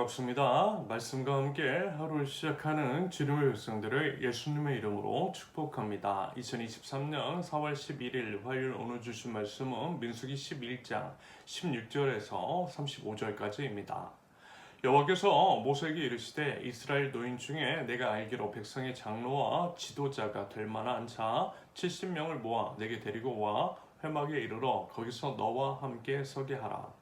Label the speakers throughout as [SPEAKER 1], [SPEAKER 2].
[SPEAKER 1] 반갑습니다. 말씀과 함께 하루를 시작하는 주님의 백성들을 예수님의 이름으로 축복합니다. 2023년 4월 11일 화요일 오늘 주신 말씀은 민수기 11장 16절에서 35절까지입니다. 여호와께서 모세에게 이르시되 이스라엘 노인 중에 내가 알기로 백성의 장로와 지도자가 될 만한 자 70명을 모아 내게 데리고 와 회막에 이르러 거기서 너와 함께 서게 하라.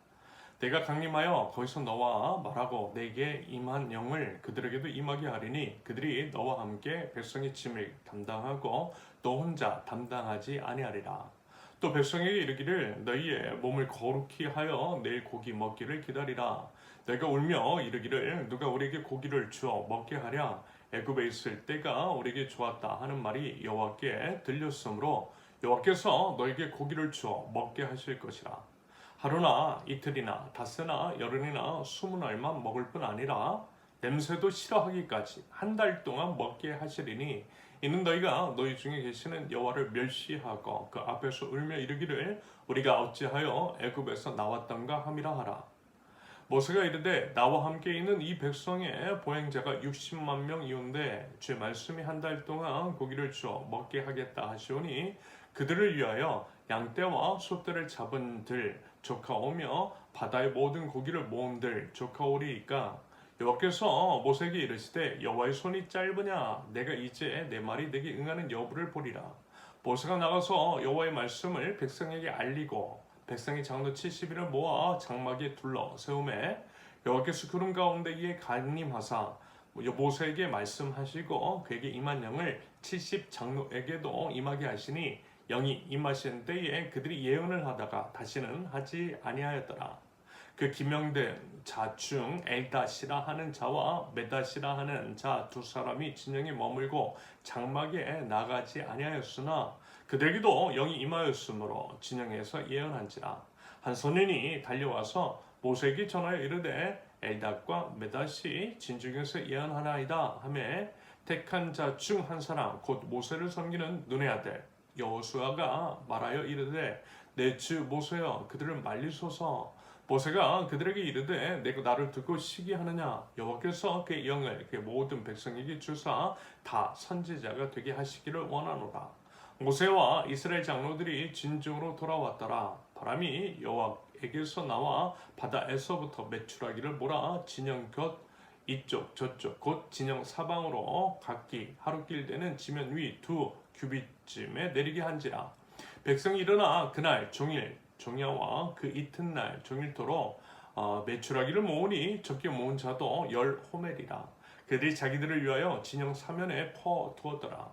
[SPEAKER 1] 내가 강림하여 거기서 너와 말하고 내게 임한 영을 그들에게도 임하게 하리니 그들이 너와 함께 백성의 짐을 담당하고 너 혼자 담당하지 아니하리라. 또 백성에게 이르기를 너희의 몸을 거룩히 하여 내일 고기 먹기를 기다리라. 내가 울며 이르기를 누가 우리에게 고기를 주어 먹게 하랴. 애굽에 있을 때가 우리에게 좋았다 하는 말이 여호와께 들렸으므로 여호와께서 너에게 고기를 주어 먹게 하실 것이라. 하루나 이틀이나 닷새나 열흘이나 20알만 먹을 뿐 아니라 냄새도 싫어하기까지 한 달 동안 먹게 하시리니 이는 너희가 너희 중에 계시는 여호와를 멸시하고 그 앞에서 울며 이르기를 우리가 어찌하여 애굽에서 나왔던가 함이라 하라. 모세가 이르되 나와 함께 있는 이 백성의 보행자가 60만 명이온데 주의 말씀이 한 달 동안 고기를 주어 먹게 하겠다 하시오니 그들을 위하여 양떼와 소떼를 잡은 들 조카 오며 바다의 모든 고기를 모은 들 조카 오리이까 여호와께서 모세에게 이르시되 여호와의 손이 짧으냐 내가 이제 내 말이 내게 응하는 여부를 보리라. 모세가 나가서 여호와의 말씀을 백성에게 알리고 백성의 장로 70인을 모아 장막에 둘러 세우매 여호와께서 구름 가운데 이에 강림하사 모세에게 말씀하시고 그에게 임한 영을 70 장로에게도 임하게 하시니 영이 임하신 때에 그들이 예언을 하다가 다시는 하지 아니하였더라. 그 기명된 자 중 엘닷이라 하는 자와 메닷이라 하는 자 두 사람이 진영에 머물고 장막에 나가지 아니하였으나 그들에게도 영이 임하였으므로 진영에서 예언한지라. 한 선인이 달려와서 모세에게 전하여 이르되 엘닷과 메닷이 진중에서 예언하나이다 하며 택한 자 중 한 사람 곧 모세를 섬기는 눈의 아들 여호수아가 말하여 이르되 내 주 모세여 그들을 말리소서. 모세가 그들에게 이르되 내가 나를 듣고 시기하느냐. 여호와께서 그의 영을 그의 모든 백성에게 주사 다 선지자가 되게 하시기를 원하노라. 모세와 이스라엘 장로들이 진중으로 돌아왔더라. 바람이 여호와에게서 나와 바다에서부터 메추라기를 몰아 진영 곁 이쪽 저쪽 곧 진영 사방으로 각기 하루길 되는 지면 위 2규빗쯤에 내리게 한지라. 백성이 일어나 그날 종일 종야와 그 이튿날 종일토록 메추라기를 모으니 적게 모은 자도 10호멜이라. 그들이 자기들을 위하여 진영 사면에 퍼두었더라.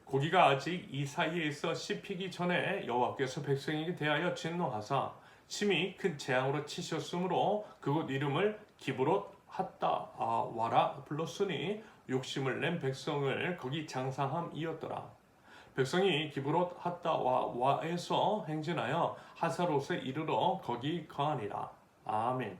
[SPEAKER 1] 고기가 아직 이 사이에 있어 씹히기 전에 여호와께서 백성에게 대하여 진노하사 심히 큰 재앙으로 치셨으므로 그곳 이름을 기브롯 핫다와라 불렀으니 욕심을 낸 백성을 거기 장사함이었더라. 백성이 기브롯 핫다와에서 행진하여 하사롯에 이르러 거기 거하니라. 아멘.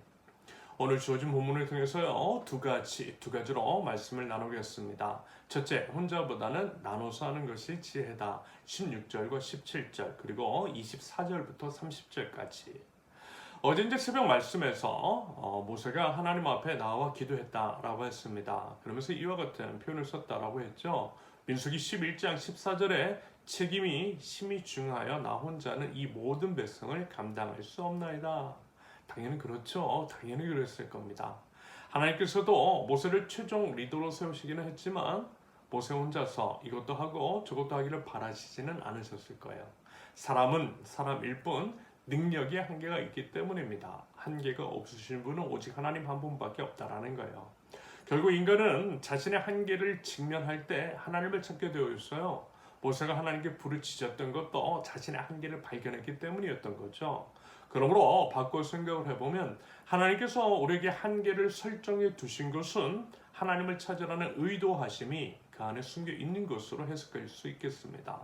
[SPEAKER 1] 오늘 주어진 본문을 통해서요 두 가지로 말씀을 나누겠습니다. 첫째, 혼자보다는 나눠서 하는 것이 지혜다. 16절과 17절 그리고 24절부터 30절까지. 어제 이제 새벽 말씀에서 모세가 하나님 앞에 나와 기도했다라고 했습니다. 그러면서 이와 같은 표현을 썼다라고 했죠. 민수기 11장 14절에 책임이 심히 중하여 나 혼자는 이 모든 백성을 감당할 수 없나이다. 당연히 그렇죠. 당연히 그랬을 겁니다. 하나님께서도 모세를 최종 리더로 세우시기는 했지만 모세 혼자서 이것도 하고 저것도 하기를 바라시지는 않으셨을 거예요. 사람은 사람일 뿐 능력에 한계가 있기 때문입니다. 한계가 없으신 분은 오직 하나님 한 분밖에 없다라는 거예요. 결국 인간은 자신의 한계를 직면할 때 하나님을 찾게 되어 있어요. 모세가 하나님께 부르짖었던 것도 자신의 한계를 발견했기 때문이었던 거죠. 그러므로 바꿔 생각을 해보면 하나님께서 우리에게 한계를 설정해 두신 것은 하나님을 찾으라는 의도하심이 그 안에 숨겨 있는 것으로 해석할 수 있겠습니다.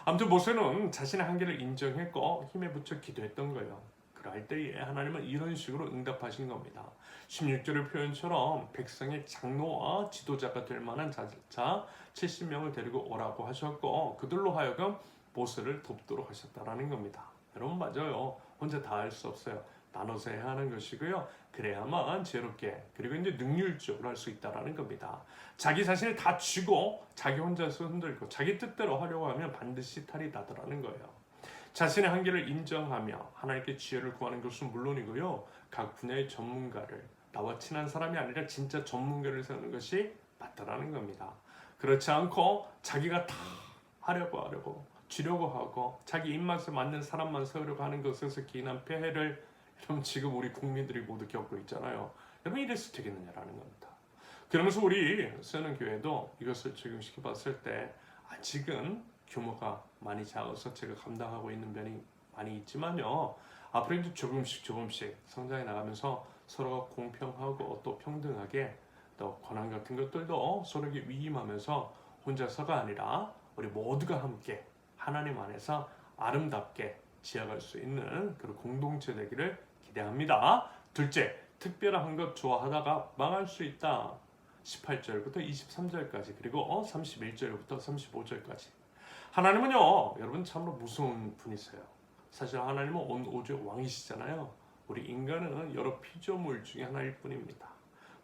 [SPEAKER 1] 아무튼 모세는 자신의 한계를 인정했고 힘에 붙여 기도했던 거예요. 그럴 때에 하나님은 이런 식으로 응답하신 겁니다. 16절의 표현처럼 백성의 장로와 지도자가 될 만한 자 70명을 데리고 오라고 하셨고 그들로 하여금 모세를 돕도록 하셨다라는 겁니다. 여러분 맞아요. 혼자 다 할 수 없어요. 나눠서 해야 하는 것이고요. 그래야만 지혜롭게 그리고 이제 능률적으로 할 수 있다라는 겁니다. 자기 자신을 다 쥐고 자기 혼자서 흔들고 자기 뜻대로 하려고 하면 반드시 탈이 나더라는 거예요. 자신의 한계를 인정하며 하나님께 지혜를 구하는 것은 물론이고요. 각 분야의 전문가를 나와 친한 사람이 아니라 진짜 전문가를 세우는 것이 맞다라는 겁니다. 그렇지 않고 자기가 다 하려고 쥐려고 하고 자기 입맛에 맞는 사람만 세우려고 하는 것에서 기인한 폐해를 여러분 지금 우리 국민들이 모두 겪고 있잖아요. 여러분 이래서 되겠느냐라는 겁니다. 그러면서 우리 세는 교회도 이것을 적용시켜 봤을 때 아직은 규모가 많이 작아서 제가 감당하고 있는 면이 많이 있지만요. 앞으로 이제 조금씩 성장해 나가면서 서로가 공평하고 또 평등하게 또 권한 같은 것들도 서로에게 위임하면서 혼자서가 아니라 우리 모두가 함께 하나님 안에서 아름답게 지어갈 수 있는 그런 공동체 되기를 기대합니다. 둘째, 특별한 것 좋아하다가 망할 수 있다. 18절부터 23절까지 그리고 31절부터 35절까지. 하나님은요, 여러분 참으로 무서운 분이세요. 사실 하나님은 온 우주의 왕이시잖아요. 우리 인간은 여러 피조물 중에 하나일 뿐입니다.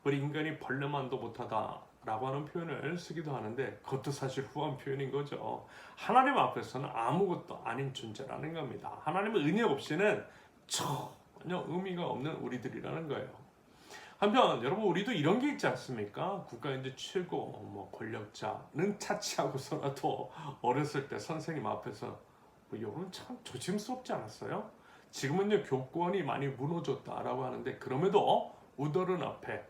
[SPEAKER 1] 우리 인간이 벌레만도 못하다 라고 하는 표현을 쓰기도 하는데 그것도 사실 후한 표현인 거죠. 하나님 앞에서는 아무것도 아닌 존재라는 겁니다. 하나님의 은혜 없이는 전혀 의미가 없는 우리들이라는 거예요. 한편 여러분 우리도 이런 게 있지 않습니까? 국가 이제 최고 권력자는 차치하고서라도 어렸을 때 선생님 앞에서 여러분 참 조심스럽지 않았어요? 지금은요 교권이 많이 무너졌다라고 하는데 그럼에도 우더른 앞에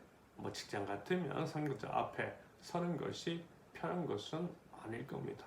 [SPEAKER 1] 직장 같으면 상급자 앞에 서는 것이 편한 것은 아닐 겁니다.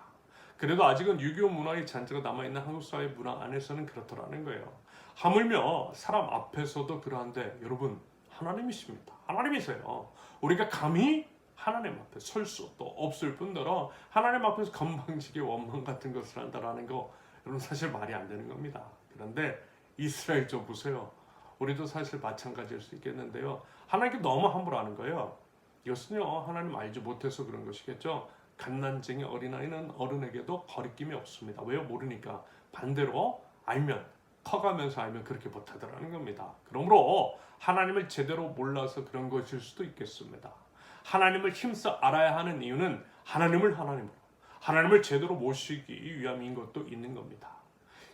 [SPEAKER 1] 그래도 아직은 유교 문화의 잔재가 남아있는 한국 사회 문화 안에서는 그렇더라는 거예요. 하물며 사람 앞에서도 그러한데 여러분 하나님이십니다. 하나님이세요. 우리가 감히 하나님 앞에 설 수도 없을 뿐더러 하나님 앞에서 건방지게 원망 같은 것을 한다라는 거 여러분 사실 말이 안 되는 겁니다. 그런데 이스라엘 좀 보세요. 우리도 사실 마찬가지일 수 있겠는데요. 하나님께 너무 함부로 하는 거예요. 이것은요 하나님 알지 못해서 그런 것이겠죠. 갓난쟁이 어린아이는 어른에게도 거리낌이 없습니다. 왜요? 모르니까. 반대로 알면 커가면서 알면 그렇게 못하더라는 겁니다. 그러므로 하나님을 제대로 몰라서 그런 것일 수도 있겠습니다. 하나님을 힘써 알아야 하는 이유는 하나님을 제대로 모시기 위함인 것도 있는 겁니다.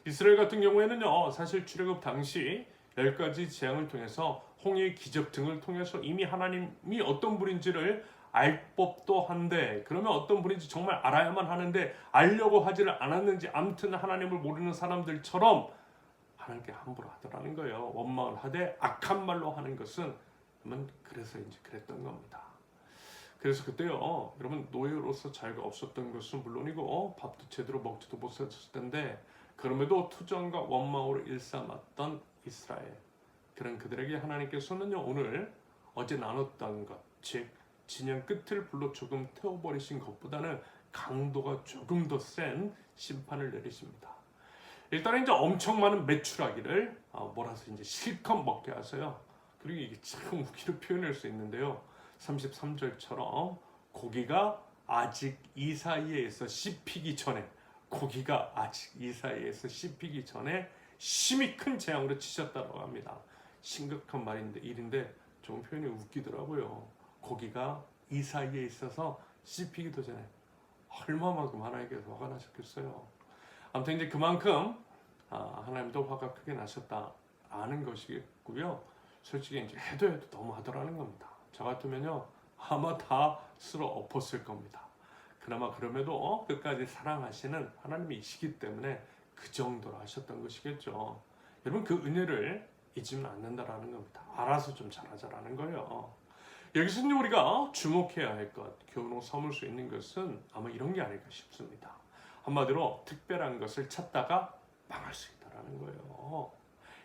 [SPEAKER 1] 이스라엘 같은 경우에는요 사실 출애굽 당시 10가지 재앙을 통해서 홍해의 기적 등을 통해서 이미 하나님이 어떤 분인지를 알 법도 한데 그러면 어떤 분인지 정말 알아야만 하는데 알려고 하지를 않았는지 아무튼 하나님을 모르는 사람들처럼 하나님께 함부로 하더라는 거예요. 원망을 하되 악한 말로 하는 것은 그래서 이제 그랬던 겁니다. 그래서 그때요 여러분 노예로서 자유가 없었던 것은 물론이고 밥도 제대로 먹지도 못했을 텐데 그럼에도 투정과 원망으로 일삼았던 이스라엘 그런 그들에게 하나님께서는요 오늘 어제 나눴던 것 즉 진영 끝을 불로 조금 태워버리신 것보다는 강도가 조금 더 센 심판을 내리십니다. 일단은 이제 엄청 많은 메추라기를 몰아서 이제 실컷 먹게 하세요. 그리고 이게 참 웃기로 표현할 수 있는데요. 33절처럼 고기가 아직 이 사이에서 씹히기 전에 심히 큰 재앙으로 치셨다고 합니다. 심각한 일인데 좀 표현이 웃기더라고요. 고기가 이 사이에 있어서 씹히기도 전에 얼마만큼 하나님께서 화가 나셨겠어요. 아무튼 이제 그만큼 하나님도 화가 크게 나셨다라는 것이고요. 솔직히 이제 해도 너무 하더라는 겁니다. 저 같으면요 아마 다 쓸어 엎었을 겁니다. 그나마 그럼에도 끝까지 사랑하시는 하나님이시기 때문에 그 정도로 하셨던 것이겠죠. 여러분 그 은혜를 잊으면 안 된다라는 겁니다. 알아서 좀 잘하자라는 거예요. 여기서 우리가 주목해야 할 것, 교훈으로 삼을 수 있는 것은 아마 이런 게 아닐까 싶습니다. 한마디로 특별한 것을 찾다가 망할 수 있다라는 거예요.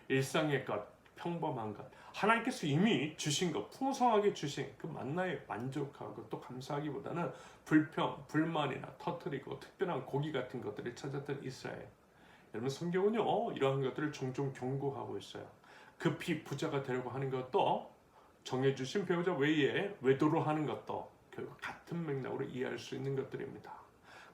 [SPEAKER 1] 일상의 것, 평범한 것, 하나님께서 이미 주신 것, 풍성하게 주신 그 만나에 만족하고 또 감사하기보다는 불평, 불만이나 터뜨리고 특별한 고기 같은 것들을 찾았던 이스라엘. 여러분 성경은요 이러한 것들을 종종 경고하고 있어요. 급히 부자가 되려고 하는 것도 정해주신 배우자 외에 외도로 하는 것도 결국 같은 맥락으로 이해할 수 있는 것들입니다.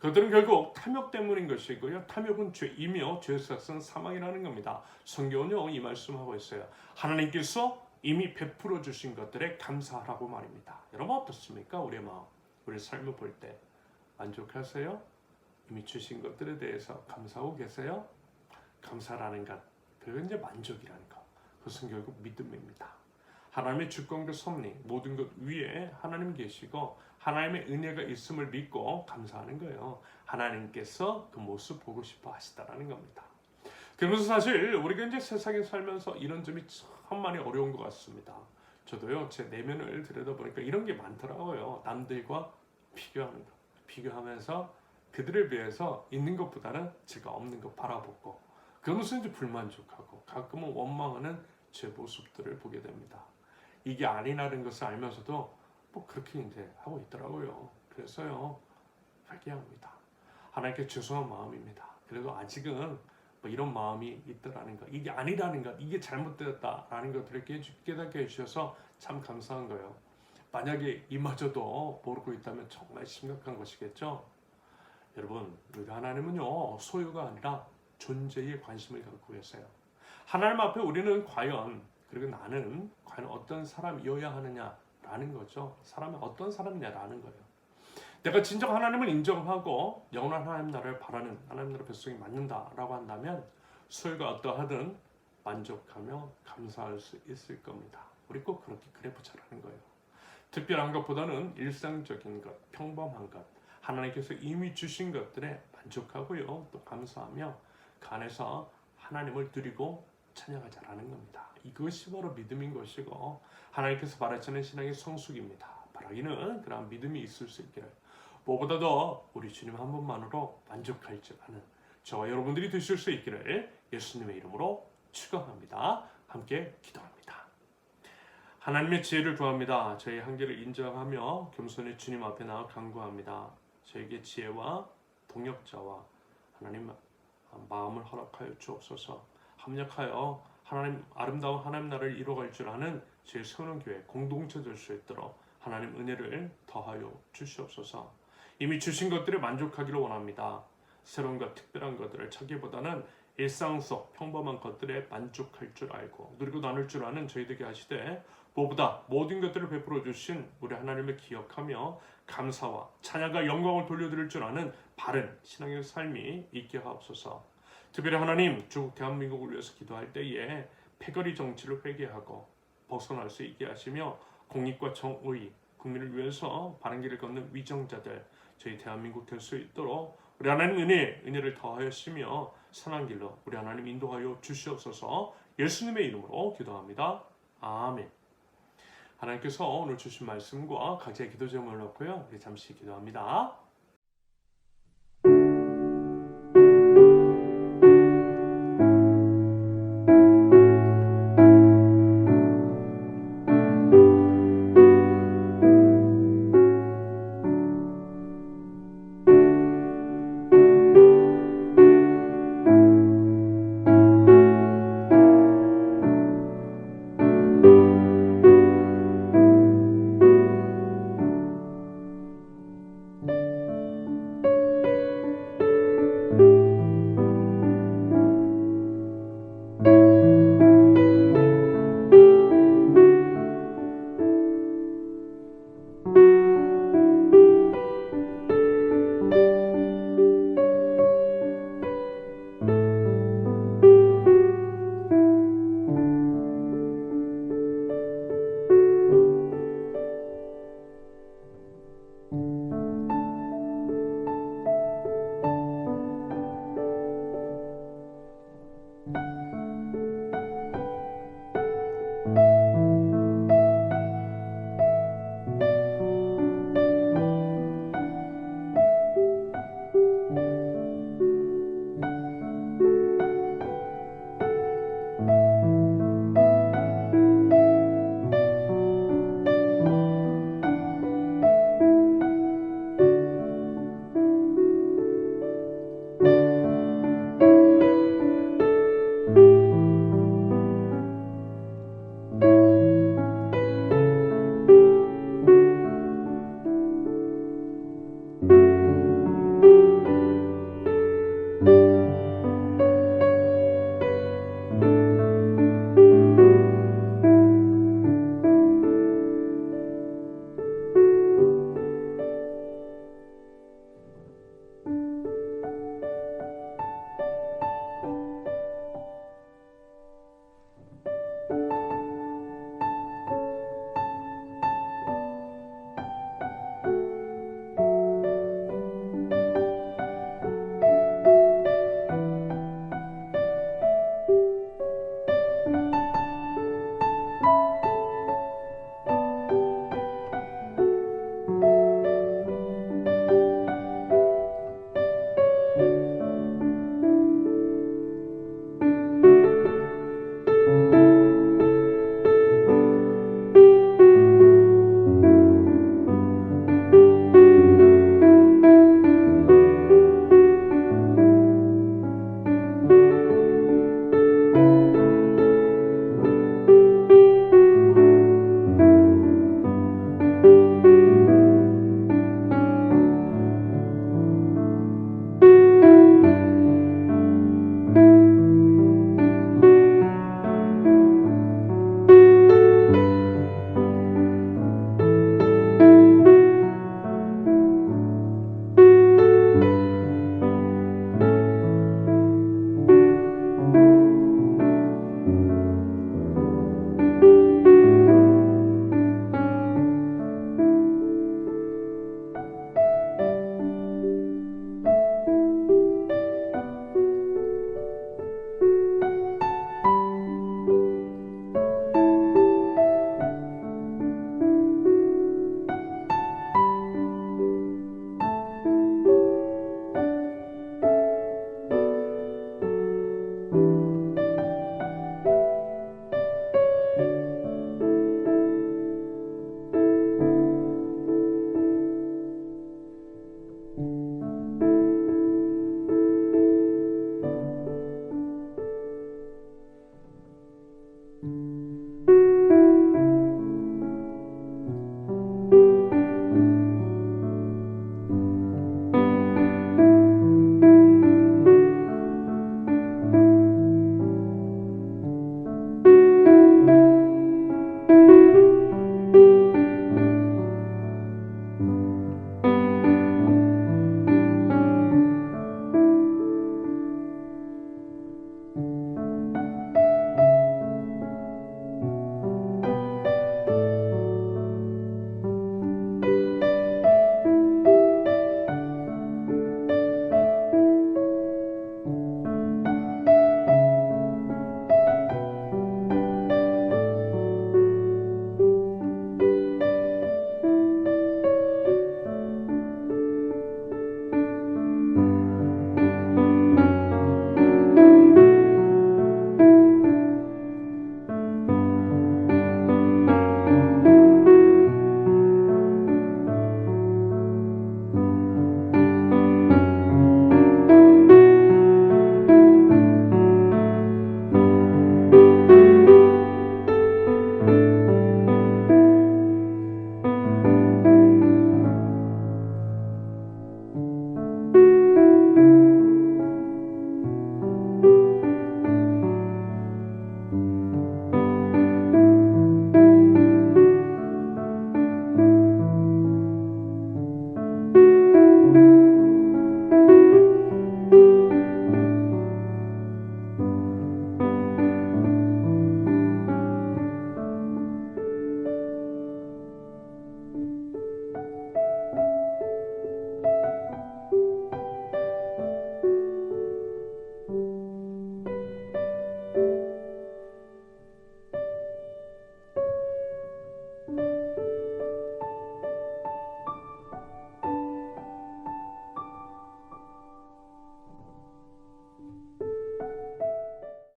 [SPEAKER 1] 그들은 결국 탐욕 때문인 것이고요. 탐욕은 죄이며 죄의 삭은 사망이라는 겁니다. 성경은요 이 말씀하고 있어요. 하나님께서 이미 베풀어 주신 것들에 감사하라고 말입니다. 여러분 어떻습니까? 우리의 마음, 우리의 삶을 볼 때 만족하세요? 이미 주신 것들에 대해서 감사하고 계세요? 감사라는 것, 그건 이제 만족이라는 것. 그것은 결국 믿음입니다. 하나님의 주권과 섭리, 모든 것 위에 하나님 계시고 하나님의 은혜가 있음을 믿고 감사하는 거예요. 하나님께서 그 모습 보고 싶어 하시다라는 겁니다. 그러면서 사실 우리가 이제 세상에 살면서 이런 점이 참 많이 어려운 것 같습니다. 저도요 제 내면을 들여다보니까 이런 게 많더라고요. 남들과 비교하는 거, 비교하면서 그들에 비해서 있는 것보다는 제가 없는 것 바라보고 그러면서 이제 불만족하고 가끔은 원망하는 제 모습들을 보게 됩니다. 이게 아니라는 것을 알면서도 뭐 그렇게 이제 하고 있더라고요. 그래서요 회개합니다. 하나님께 죄송한 마음입니다. 그래도 아직은 뭐 이런 마음이 있더라는 것, 이게 아니라는 것, 이게 잘못되었다라는 것들을 깨닫게 해주셔서 참 감사한 거예요. 만약에 이마저도 모르고 있다면 정말 심각한 것이겠죠. 여러분, 우리 하나님은요 소유가 아니라 존재에 관심을 갖고 계세요. 하나님 앞에 우리는 과연, 그리고 나는 과연 어떤 사람이어야 하느냐라는 거죠. 사람이 어떤 사람이냐라는 거예요. 내가 진정 하나님을 인정하고 영원한 하나님 나라를 바라는 하나님 나라 백성이 맞는다라고 한다면 소유가 어떠하든 만족하며 감사할 수 있을 겁니다. 우리 꼭 그렇게 그래 보자라는 거예요. 특별한 것보다는 일상적인 것, 평범한 것, 하나님께서 이미 주신 것들에 만족하고요, 또 감사하며 그 안에서 하나님을 드리고 찬양하자라는 겁니다. 이것이 바로 믿음인 것이고 하나님께서 바라시는 신앙의 성숙입니다. 바라기는 그런 믿음이 있을 수 있기를, 무엇보다도 우리 주님 한 분만으로 만족할 줄 아는 저와 여러분들이 되실 수 있기를 예수님의 이름으로 축원합니다. 함께 기도합니다. 하나님의 지혜를 구합니다. 저희 한계를 인정하며 겸손히 주님 앞에 나아 간구합니다. 저에게 지혜와 동역자와 하나님 마음을 허락하여 주옵소서. 합력하여 하나님 아름다운 하나님 나라를 이루어갈 줄 아는 제 세우는 교회 공동체 될 수 있도록 하나님 은혜를 더하여 주시옵소서. 이미 주신 것들에 만족하기를 원합니다. 새로운 것, 특별한 것들을 찾기보다는 일상 속 평범한 것들에 만족할 줄 알고 누리고 나눌 줄 아는 저희 되게 하시되, 무엇보다 모든 것들을 베풀어 주신 우리 하나님을 기억하며 감사와 찬양과 영광을 돌려드릴 줄 아는 바른 신앙의 삶이 있게 하옵소서. 특별히 하나님, 중국 대한민국을 위해서 기도할 때에 패거리 정치를 회개하고 벗어날 수 있게 하시며 공익과 정의, 국민을 위해서 바른 길을 걷는 위정자들 저희 대한민국 될 수 있도록 우리 하나님 은혜를 더하시며 선한 길로 우리 하나님 인도하여 주시옵소서. 예수님의 이름으로 기도합니다. 아멘. 하나님께서 오늘 주신 말씀과 각자의 기도 제목을 놓고요, 우리 잠시 기도합니다.